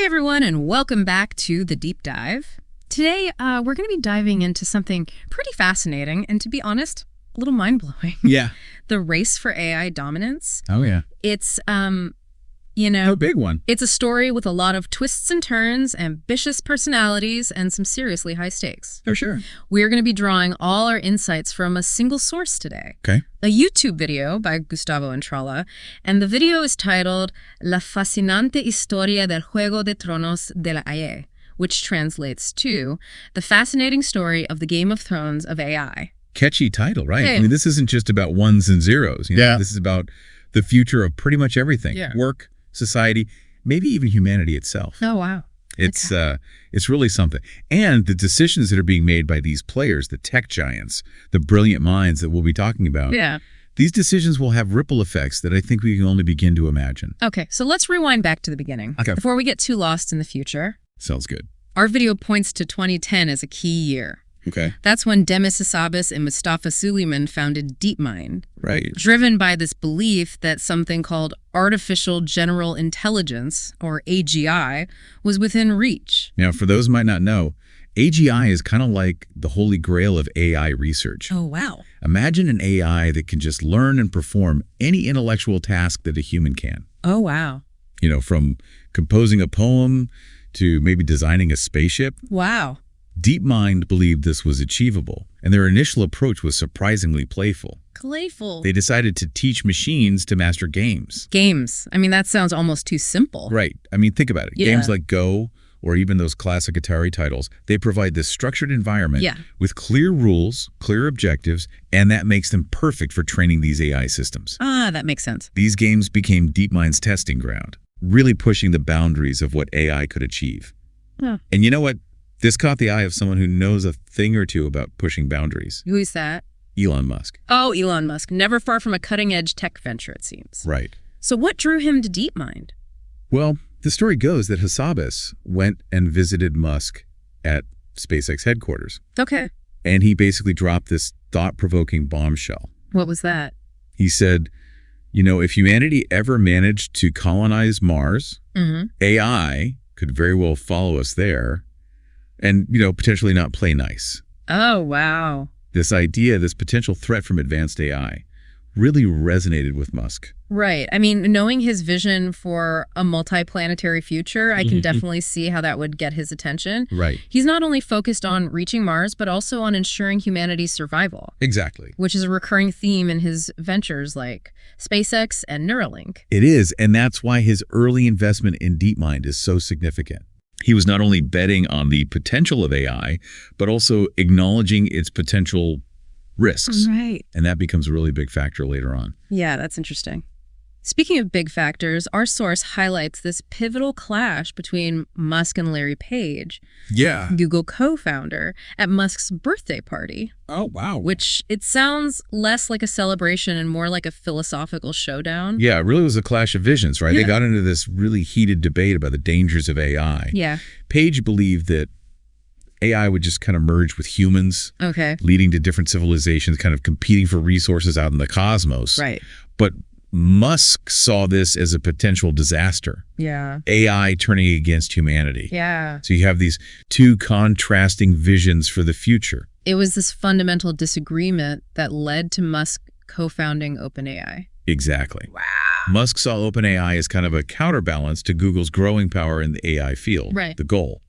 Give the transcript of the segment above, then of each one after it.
everyone, and welcome back to The Deep Dive. Today, we're going to be diving into something pretty fascinating and, to be honest, a little mind-blowing. Yeah. The race for AI dominance. Oh, yeah. It's, A big one. It's a story with a lot of twists and turns, ambitious personalities, and some seriously high stakes. Oh, sure. We're going to be drawing all our insights from a single source today. Okay. A YouTube video by Gustavo Entrala, and the video is titled La fascinante historia del Juego de Tronos de la AI, which translates to The Fascinating Story of the Game of Thrones of AI. Catchy title, right? Hey. I mean, this isn't just about ones and zeros. You know? Yeah. This is about the future of pretty much everything. Yeah. Work, society, maybe even humanity itself. Oh, wow. It's really something. And the decisions that are being made by these players, the tech giants, the brilliant minds that we'll be talking about, Yeah. these decisions will have ripple effects that I think we can only begin to imagine. Okay, so let's rewind back to the beginning. Okay. Before we get too lost in the future, Sounds good. our video points to 2010 as a key year. Okay. That's when Demis Hassabis and Mustafa Suleyman founded DeepMind, Right. driven by this belief that something called artificial general intelligence, or AGI, was within reach. Now, for those who might not know, AGI is kind of like the holy grail of AI research. Oh, wow. Imagine an AI that can just learn and perform any intellectual task that a human can. Oh, wow. You know, from composing a poem to maybe designing a spaceship. Wow. DeepMind believed this was achievable, and their initial approach was surprisingly playful. Playful. They decided to teach machines to master games. Games. I mean, that sounds almost too simple. Right. I mean, think about it. Yeah. Games like Go, or even those classic Atari titles, they provide this structured environment Yeah. with clear rules, clear objectives, and that makes them perfect for training these AI systems. Ah, that makes sense. These games became DeepMind's testing ground, really pushing the boundaries of what AI could achieve. Huh. And you know what? This caught the eye of someone who knows a thing or two about pushing boundaries. Who's that? Elon Musk. Oh, Elon Musk. Never far from a cutting-edge tech venture, it seems. Right. So what drew him to DeepMind? Well, the story goes that Hassabis went and visited Musk at SpaceX headquarters, Okay. and he basically dropped this thought-provoking bombshell. What was that? He said, you know, if humanity ever managed to colonize Mars, Mm-hmm. AI could very well follow us there and, you know, potentially not play nice. Oh, wow. This idea, this potential threat from advanced AI really resonated with Musk. Right. I mean, knowing his vision for a multi-planetary future, I can definitely see how that would get his attention. Right. He's not only focused on reaching Mars, but also on ensuring humanity's survival, Exactly. which is a recurring theme in his ventures like SpaceX and Neuralink. It is, and that's why his early investment in DeepMind is so significant. He was not only betting on the potential of AI, but also acknowledging its potential risks. Right. And that becomes a really big factor later on. Yeah, that's interesting. Speaking of big factors, our source highlights this pivotal clash between Musk and Larry Page, Yeah. Google co-founder, at Musk's birthday party, Oh, wow. which it sounds less like a celebration and more like a philosophical showdown. Yeah, it really was a clash of visions, right? Yeah. They got into this really heated debate about the dangers of AI. Yeah. Page believed that AI would just kind of merge with humans, Okay. leading to different civilizations kind of competing for resources out in the cosmos. Right. But Musk saw this as a potential disaster, Yeah. AI turning against humanity. Yeah. So you have these two contrasting visions for the future. It was this fundamental disagreement that led to Musk co-founding OpenAI. Exactly. Wow. Musk saw OpenAI as kind of a counterbalance to Google's growing power in the AI field. Right. The goal,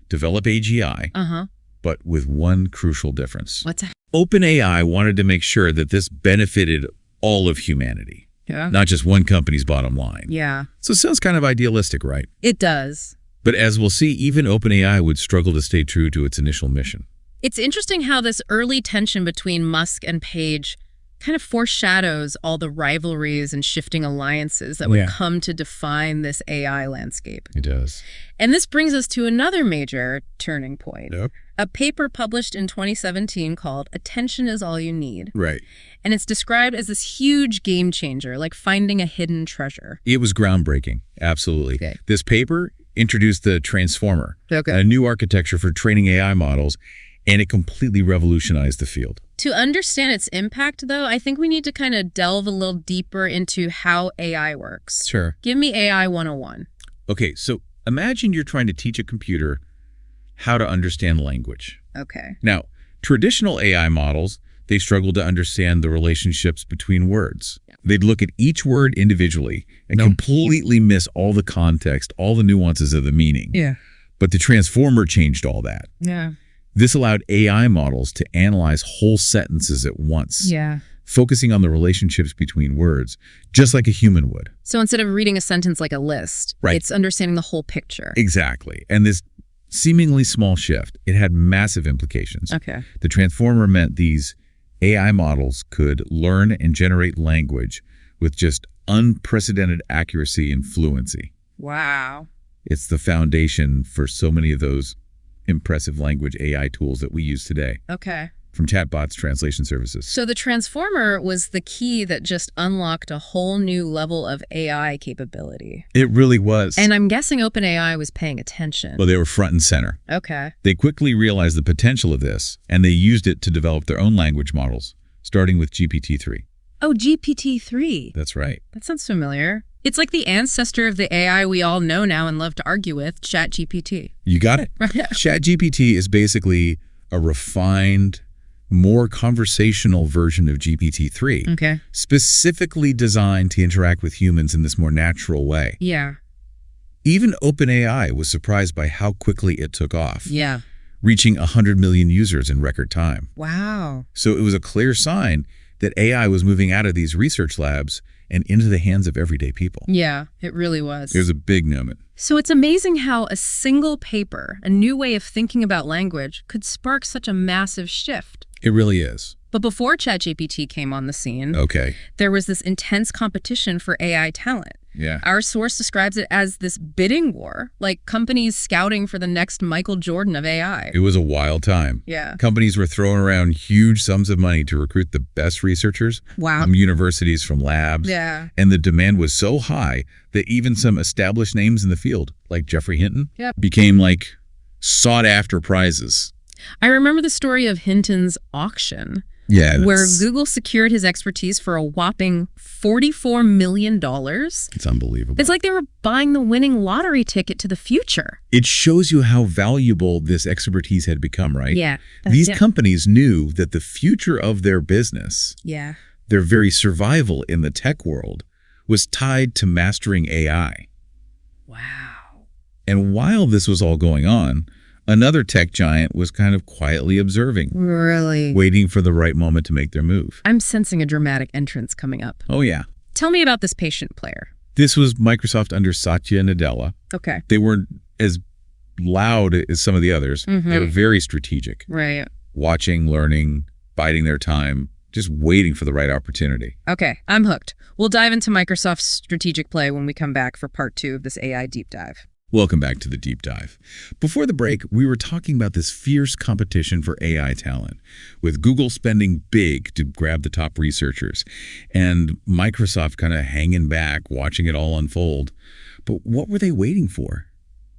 develop AGI, Uh-huh. but with one crucial difference. What's that? OpenAI wanted to make sure that this benefited all of humanity, Yeah. not just one company's bottom line. Yeah. So it sounds kind of idealistic, right? It does. But as we'll see, even OpenAI would struggle to stay true to its initial mission. It's interesting how this early tension between Musk and Page kind of foreshadows all the rivalries and shifting alliances that would Yeah. come to define this AI landscape. It does. And this brings us to another major turning point. Yep. A paper published in 2017 called Attention is All You Need. Right. And it's described as this huge game changer, like finding a hidden treasure. It was groundbreaking. Absolutely. Okay. This paper introduced the transformer, Okay. a new architecture for training AI models, and it completely revolutionized the field. To understand its impact, though, I think we need to kind of delve a little deeper into how AI works. Sure. Give me AI 101. Okay, so Imagine you're trying to teach a computer how to understand language. Okay. Now, traditional AI models, they struggle to understand the relationships between words. They'd look at each word individually and completely miss all the context, all the nuances of the meaning. Yeah. But the transformer changed all that. Yeah. This allowed AI models to analyze whole sentences at once, Yeah. focusing on the relationships between words, just like a human would. So instead of reading a sentence like a list, Right. it's understanding the whole picture. Exactly. And this seemingly small shift, it had massive implications. Okay. The transformer meant these AI models could learn and generate language with just unprecedented accuracy and fluency. Wow. It's the foundation for so many of those impressive language AI tools that we use today, Okay. from chatbots, translation services. So the transformer was the key that just unlocked a whole new level of AI capability. It really was. And I'm guessing OpenAI was paying attention. Well, they were front and center. Okay. They quickly realized the potential of this, and they used it to develop their own language models, starting with GPT-3. Oh, GPT-3. That's right. That sounds familiar. It's like the ancestor of the AI we all know now and love to argue with, ChatGPT. You got it. ChatGPT is basically a refined, more conversational version of GPT-3, Okay. specifically designed to interact with humans in this more natural way. Yeah. Even OpenAI was surprised by how quickly it took off, Yeah. reaching 100 million users in record time. Wow. So it was a clear sign that AI was moving out of these research labs and into the hands of everyday people. Yeah, it really was. It was a big moment. So it's amazing how a single paper, a new way of thinking about language, could spark such a massive shift. It really is. But before ChatGPT came on the scene, Okay. there was this intense competition for AI talent. Yeah. Our source describes it as this bidding war, like companies scouting for the next Michael Jordan of AI. It was a wild time. Yeah. Companies were throwing around huge sums of money to recruit the best researchers Wow. from universities, from labs. Yeah. And the demand was so high that even some established names in the field, like Jeffrey Hinton, Yep. became like sought-after prizes. I remember the story of Hinton's auction, Yeah. where Google secured his expertise for a whopping $44 million. It's unbelievable. It's like they were buying the winning lottery ticket to the future. It shows you how valuable this expertise had become, right? Yeah. These Yeah. companies knew that the future of their business, Yeah. their very survival in the tech world, was tied to mastering AI. Wow. And while this was all going on, another tech giant was kind of quietly observing, Really? waiting for the right moment to make their move. I'm sensing a dramatic entrance coming up. Oh, yeah. Tell me about this patient player. This was Microsoft under Satya Nadella. Okay. They weren't as loud as some of the others. They were very strategic, Right. watching, learning, biding their time, just waiting for the right opportunity. Okay, I'm hooked. We'll dive into Microsoft's strategic play when we come back for part 2 of this AI deep dive. Welcome back to the Deep Dive. Before the break, we were talking about this fierce competition for AI talent, with Google spending big to grab the top researchers, and Microsoft kind of hanging back, watching it all unfold. But what were they waiting for?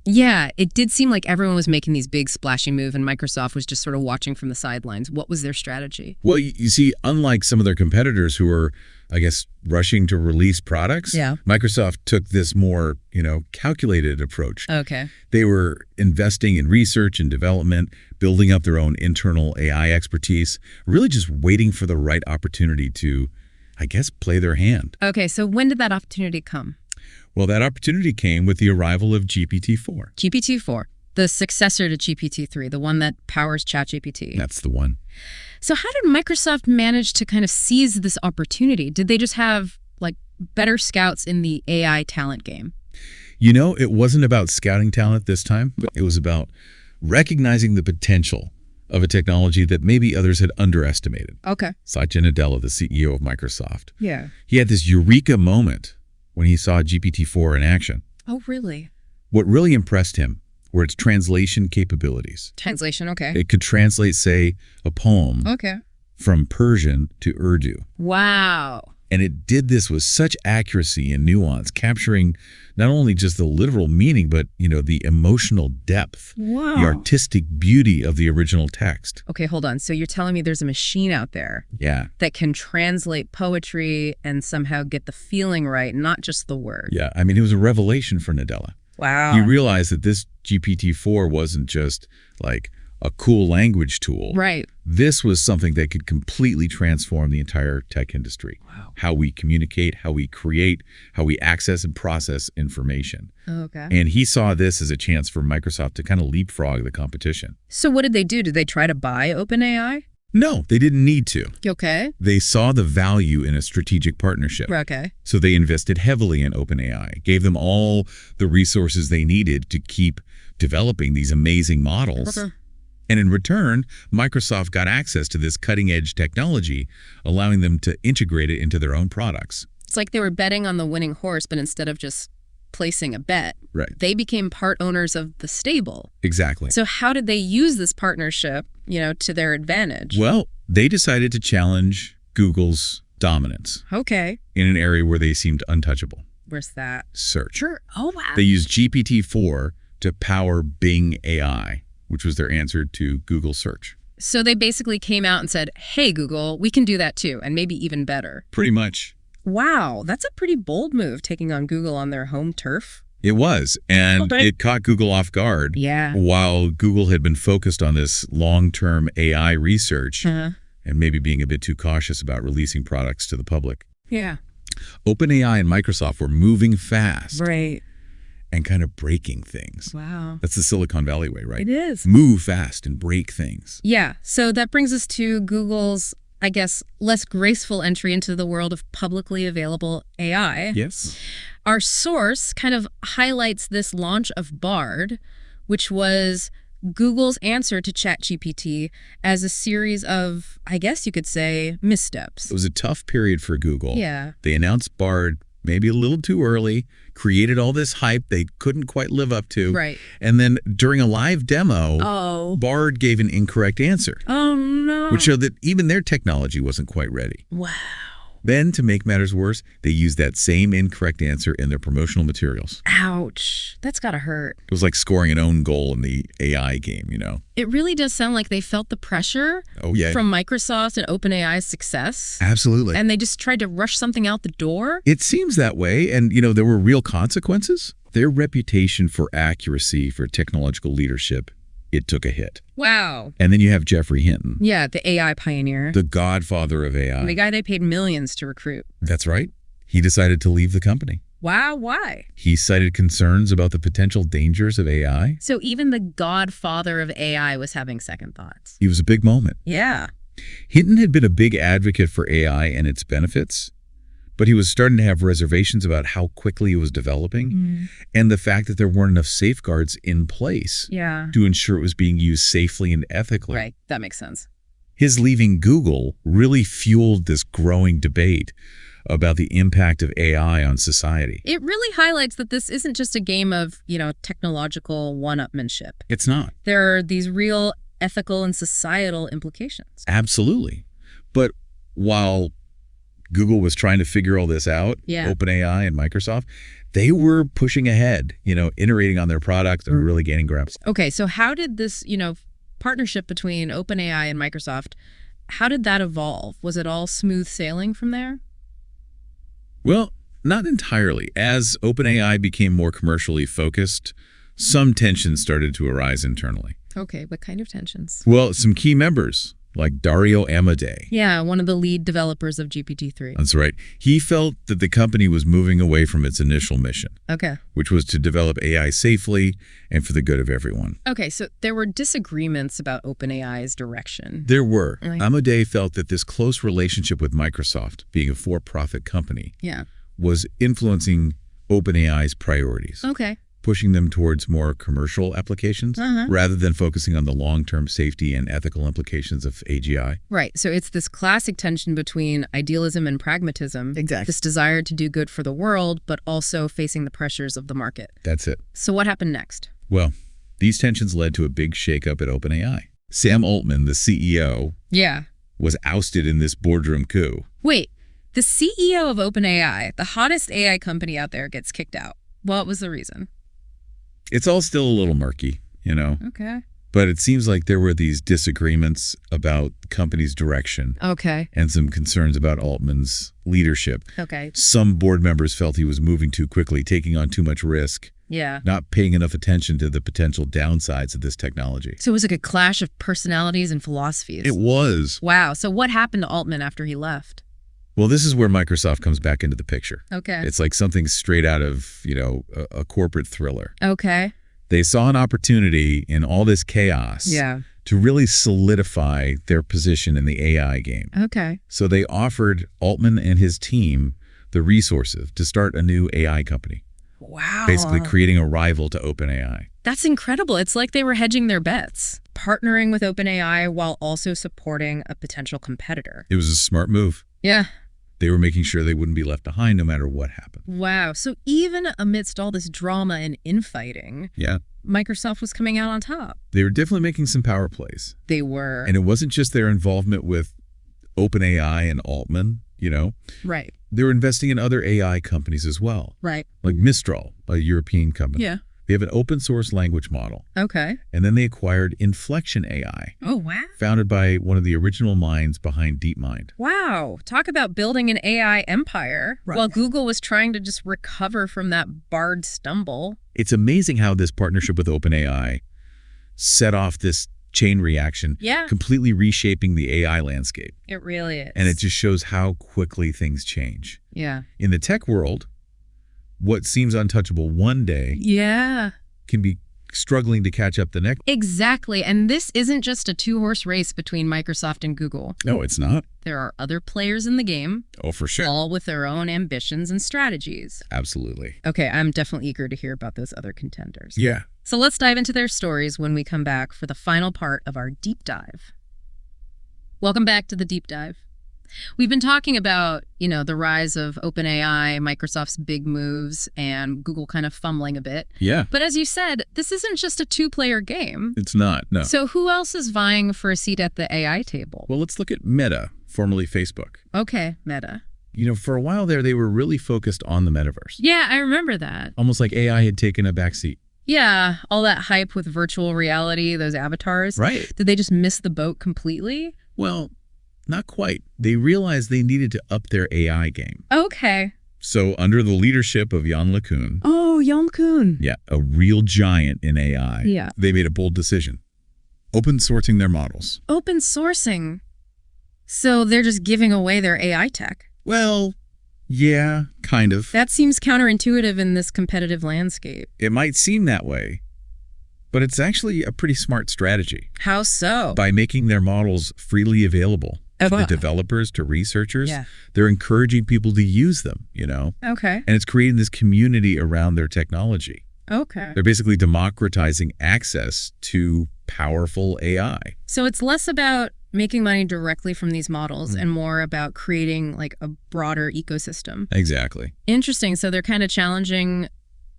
Yeah, it did seem like everyone was making these big splashy moves and Microsoft was just sort of watching from the sidelines. What was their strategy? Well, you see, unlike some of their competitors who were, I guess, rushing to release products, Yeah. Microsoft took this more, calculated approach. Okay. They were investing in research and development, building up their own internal AI expertise, really just waiting for the right opportunity to, I guess, play their hand. Okay, so when did that opportunity come? Well, that opportunity came with the arrival of GPT-4. GPT-4, the successor to GPT-3, the one that powers ChatGPT. That's the one. So how did Microsoft manage to kind of seize this opportunity? Did they just have, better scouts in the AI talent game? It wasn't about scouting talent this time. It was about recognizing the potential of a technology that maybe others had underestimated. Okay. Satya Nadella, the CEO of Microsoft, Yeah. he had this eureka moment when he saw GPT-4 in action. Oh, really? What really impressed him were its translation capabilities. Translation, okay. It could translate, say, a poem Okay. from Persian to Urdu. Wow. And it did this with such accuracy and nuance, capturing not only just the literal meaning, but, the emotional depth, Wow. the artistic beauty of the original text. Okay, hold on. So you're telling me there's a machine out there Yeah. that can translate poetry and somehow get the feeling right, not just the word. Yeah. I mean, it was a revelation for Nadella. Wow. He realized that this GPT-4 wasn't just like a cool language tool. Right. This was something that could completely transform the entire tech industry. Wow. How we communicate, how we create, how we access and process information. Okay. And he saw this as a chance for Microsoft to kind of leapfrog the competition. So what did they do? Did they try to buy OpenAI? No, they didn't need to. Okay. They saw the value in a strategic partnership. Okay. So they invested heavily in OpenAI, gave them all the resources they needed to keep developing these amazing models. Okay. And in return, Microsoft got access to this cutting-edge technology, allowing them to integrate it into their own products. It's like they were betting on the winning horse, but instead of just placing a bet, Right. they became part owners of the stable. Exactly. So how did they use this partnership, to their advantage? Well, they decided to challenge Google's dominance Okay. in an area where they seemed untouchable. Where's that? Search. Sure. Oh, wow. They used GPT-4 to power Bing AI, which was their answer to Google search. So they basically came out and said, hey, Google, we can do that too, and maybe even better. Pretty much. Wow, that's a pretty bold move, taking on Google on their home turf. It was, and Okay. it caught Google off guard. Yeah. While Google had been focused on this long-term AI research Uh-huh. and maybe being a bit too cautious about releasing products to the public. Yeah. OpenAI and Microsoft were moving fast Right. and kind of breaking things. Wow. That's the Silicon Valley way, right? It is. Move fast and break things. Yeah. So that brings us to Google's, I guess, less graceful entry into the world of publicly available AI. Yes. Our source kind of highlights this launch of Bard, which was Google's answer to ChatGPT, as a series of, I guess you could say, missteps. It was a tough period for Google. Yeah. They announced Bard maybe a little too early, created all this hype they couldn't quite live up to. Right. And then during a live demo, Oh. Bard gave an incorrect answer, Oh, no. which showed that even their technology wasn't quite ready. Wow. Then, to make matters worse, they used that same incorrect answer in their promotional materials. Ouch. That's gotta hurt. It was like scoring an own goal in the AI game, you know? It really does sound like they felt the pressure Oh, yeah. from Microsoft and OpenAI's success, Absolutely. and they just tried to rush something out the door. It seems that way, and, there were real consequences. Their reputation for accuracy, for technological leadership, it took a hit. Wow. And then you have Jeffrey Hinton, Yeah, the AI pioneer. the godfather of AI. The guy they paid millions to recruit. That's right. He decided to leave the company. Wow, why? He cited concerns about the potential dangers of AI. So even the godfather of AI was having second thoughts. It was a big moment. Yeah. Hinton had been a big advocate for AI and its benefits, but he was starting to have reservations about how quickly it was developing and the fact that there weren't enough safeguards in place Yeah. to ensure it was being used safely and ethically. Right. That makes sense. His leaving Google really fueled this growing debate about the impact of AI on society. It really highlights that this isn't just a game of, technological one-upmanship. It's not. There are these real ethical and societal implications. Absolutely. But while Google was trying to figure all this out, Yeah. OpenAI and Microsoft, they were pushing ahead, iterating on their products and really gaining ground. Okay, so how did this, partnership between OpenAI and Microsoft, how did that evolve? Was it all smooth sailing from there? Well, not entirely. As OpenAI became more commercially focused, some tensions started to arise internally. Okay, what kind of tensions? Well, some key members, like Dario Amodei. Yeah, one of the lead developers of GPT-3. That's right. He felt that the company was moving away from its initial mission, Okay. which was to develop AI safely and for the good of everyone. Okay, so there were disagreements about OpenAI's direction. There were. Right. Amodei felt that this close relationship with Microsoft, being a for-profit company, Yeah. was influencing OpenAI's priorities, Okay. pushing them towards more commercial applications rather than focusing on the long-term safety and ethical implications of AGI. Right. So it's this classic tension between idealism and pragmatism. Exactly. This desire to do good for the world, but also facing the pressures of the market. That's it. So what happened next? Well, these tensions led to a big shakeup at OpenAI. Sam Altman, the CEO, Yeah. was ousted in this boardroom coup. Wait, the CEO of OpenAI, the hottest AI company out there, gets kicked out. What was the reason? It's all still a little murky, Okay. But it seems like there were these disagreements about the company's direction Okay. and some concerns about Altman's leadership. Okay. Some board members felt he was moving too quickly, taking on too much risk, Yeah. not paying enough attention to the potential downsides of this technology. So it was like a clash of personalities and philosophies. It was. Wow. So what happened to Altman after he left? Well, this is where Microsoft comes back into the picture. Okay. It's like something straight out of, a corporate thriller. Okay. They saw an opportunity in all this chaos Yeah. to really solidify their position in the AI game. Okay. So they offered Altman and his team the resources to start a new AI company, Wow. basically creating a rival to OpenAI. That's incredible. It's like they were hedging their bets, partnering with OpenAI while also supporting a potential competitor. It was a smart move. Yeah. They were making sure they wouldn't be left behind no matter what happened. Wow. So even amidst all this drama and infighting, Yeah. Microsoft was coming out on top. They were definitely making some power plays. They were. And it wasn't just their involvement with OpenAI and Altman, Right. They were investing in other AI companies as well, Right. like Mistral, a European company. Yeah. They have an open source language model. Okay. And then they acquired Inflection AI, Oh, wow. founded by one of the original minds behind DeepMind. Wow. Talk about building an AI empire Right. while Google was trying to just recover from that barred stumble. It's amazing how this partnership with OpenAI set off this chain reaction, Yeah. completely reshaping the AI landscape. It really is. And it just shows how quickly things change. Yeah. In the tech world, what seems untouchable one day Yeah. can be struggling to catch up the next. Exactly. And this isn't just a two-horse race between Microsoft and Google. No, it's not. There are other players in the game, Oh, for sure. all with their own ambitions and strategies. Absolutely. Okay, I'm definitely eager to hear about those other contenders. Yeah. So let's dive into their stories when we come back for the final part of our deep dive. Welcome back to the deep dive. We've been talking about, the rise of OpenAI, Microsoft's big moves, and Google kind of fumbling a bit. Yeah. But as you said, this isn't just a two-player game. It's not. No. So who else is vying for a seat at the AI table? Well, let's look at Meta, formerly Facebook. Okay, Meta. For a while there, they were really focused on the metaverse. Yeah, I remember that. Almost like AI had taken a backseat. Yeah, all that hype with virtual reality, those avatars. Right. Did they just miss the boat completely? Well, not quite. They realized they needed to up their AI game. Okay. So under the leadership of Jan LeCun, Oh, Jan LeCun. yeah, a real giant in AI, Yeah. they made a bold decision. Open sourcing their models. Open sourcing. So they're just giving away their AI tech. Well, yeah, kind of. That seems counterintuitive in this competitive landscape. It might seem that way, but it's actually a pretty smart strategy. How so? By making their models freely available to the Well, developers, to researchers, Yeah. they're encouraging people to use them, Okay. and it's creating this community around their technology. Okay. They're basically democratizing access to powerful AI. So it's less about making money directly from these models and more about creating like a broader ecosystem. Exactly. Interesting. So they're kind of challenging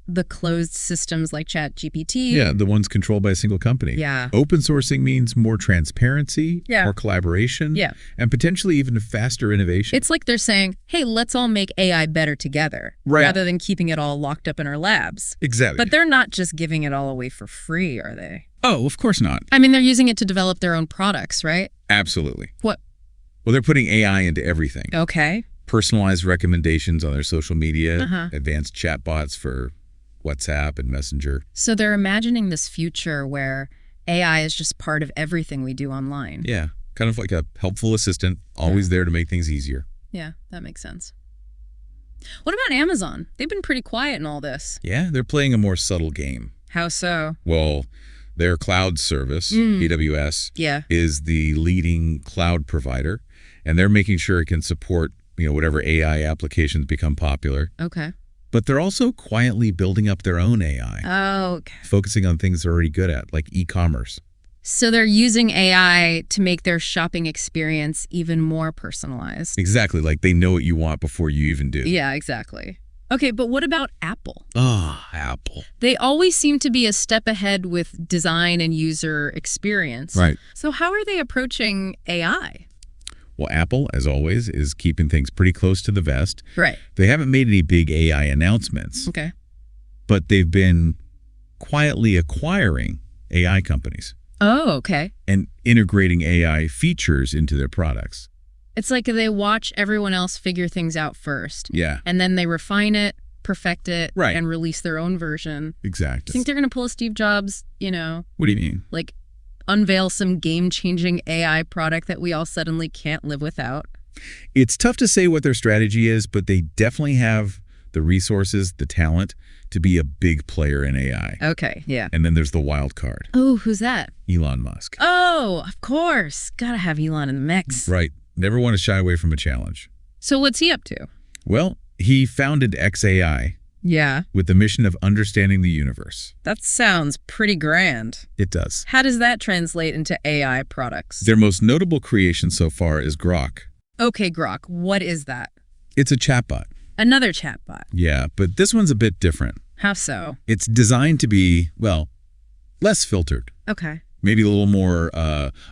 the closed systems like ChatGPT. Yeah, the ones controlled by a single company. Yeah. Open sourcing means more transparency, Yeah. more collaboration, Yeah. and potentially even faster innovation. It's like they're saying, hey, let's all make AI better together Right. rather than keeping it all locked up in our labs. Exactly. But they're not just giving it all away for free, are they? Oh, of course not. I mean, they're using it to develop their own products, right? Absolutely. What? Well, they're putting AI into everything. Okay. Personalized recommendations on their social media, Uh-huh. advanced chatbots for WhatsApp and Messenger. So they're imagining this future where AI is just part of everything we do online. Yeah, kind of like a helpful assistant, always there to make things easier. Yeah, that makes sense. What about Amazon? They've been pretty quiet in all this. Yeah, they're playing a more subtle game. How so? Well, their cloud service, AWS, Yeah. is the leading cloud provider, and they're making sure it can support, whatever AI applications become popular. Okay. But they're also quietly building up their own AI, Oh, okay. focusing on things they're already good at, like e-commerce. So they're using AI to make their shopping experience even more personalized. Exactly, like they know what you want before you even do. Yeah, exactly. Okay, but what about Apple? Ah, Apple. They always seem to be a step ahead with design and user experience. Right. So how are they approaching AI? Well, Apple, as always, is keeping things pretty close to the vest. Right. They haven't made any big AI announcements, Okay. but they've been quietly acquiring AI companies. Oh, okay. and integrating AI features into their products. It's like they watch everyone else figure things out first. Yeah, And then they refine it, perfect it, Right. and release their own version. Do exactly. you think they're going to pull a Steve Jobs, What do you mean? like unveil some game-changing AI product that we all suddenly can't live without? It's tough to say what their strategy is, but they definitely have the resources, the talent to be a big player in AI. Okay, yeah. And then there's the wild card, Oh, who's that? Elon Musk. Oh, of course. Gotta have Elon in the mix. Right. Never want to shy away from a challenge. So what's he up to? Well, he founded XAI Yeah, with the mission of understanding the universe. that sounds pretty grand. It does. How does that translate into AI products? Their most notable creation so far is Grok. Okay, Grok, what is that? It's a chatbot. Another chatbot. Yeah, but this one's a bit different. How so? It's designed to be, well, less filtered. Okay. Maybe a little more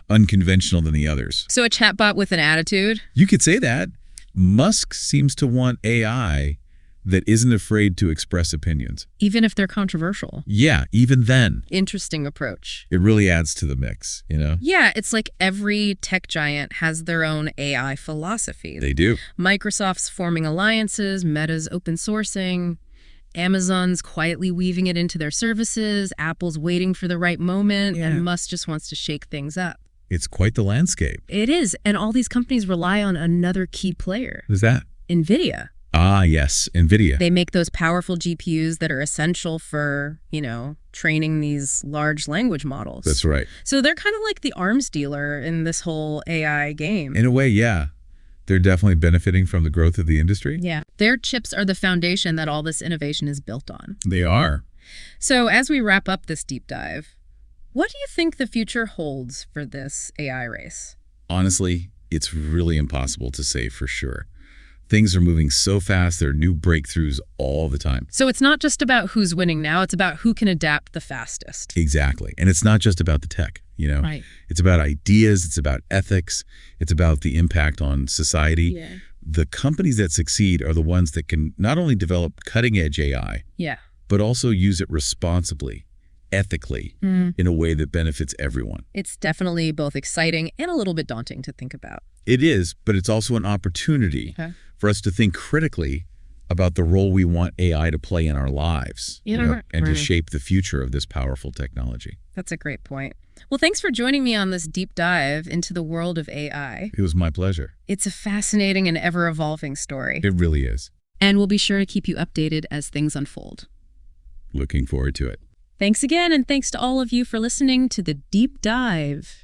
unconventional than the others. So a chatbot with an attitude? You could say that. Musk seems to want AI that isn't afraid to express opinions. Even if they're controversial. Yeah, even then, Interesting approach. it really adds to the mix, Yeah, it's like every tech giant has their own AI philosophy. They do. Microsoft's forming alliances, Meta's open sourcing, Amazon's quietly weaving it into their services, Apple's waiting for the right moment, Yeah. and Musk just wants to shake things up. It's quite the landscape. It is, and all these companies rely on another key player, What is that? NVIDIA. Ah, yes, NVIDIA. They make those powerful GPUs that are essential for, training these large language models. That's right. So they're kind of like the arms dealer in this whole AI game. In a way, yeah. They're definitely benefiting from the growth of the industry. Yeah. Their chips are the foundation that all this innovation is built on. They are. So as we wrap up this deep dive, what do you think the future holds for this AI race? Honestly, it's really impossible to say for sure. Things are moving so fast, there are new breakthroughs all the time. So it's not just about who's winning now, it's about who can adapt the fastest. Exactly. And it's not just about the tech, Right. It's about ideas, it's about ethics, it's about the impact on society. Yeah. The companies that succeed are the ones that can not only develop cutting-edge AI, Yeah. but also use it responsibly, ethically, in a way that benefits everyone. It's definitely both exciting and a little bit daunting to think about. It is, but it's also an opportunity for us to think critically about the role we want AI to play in our lives, and to shape the future of this powerful technology. That's a great point. Well, thanks for joining me on this deep dive into the world of AI. It was my pleasure. It's a fascinating and ever-evolving story. It really is. And we'll be sure to keep you updated as things unfold. Looking forward to it. Thanks again, and thanks to all of you for listening to the Deep Dive.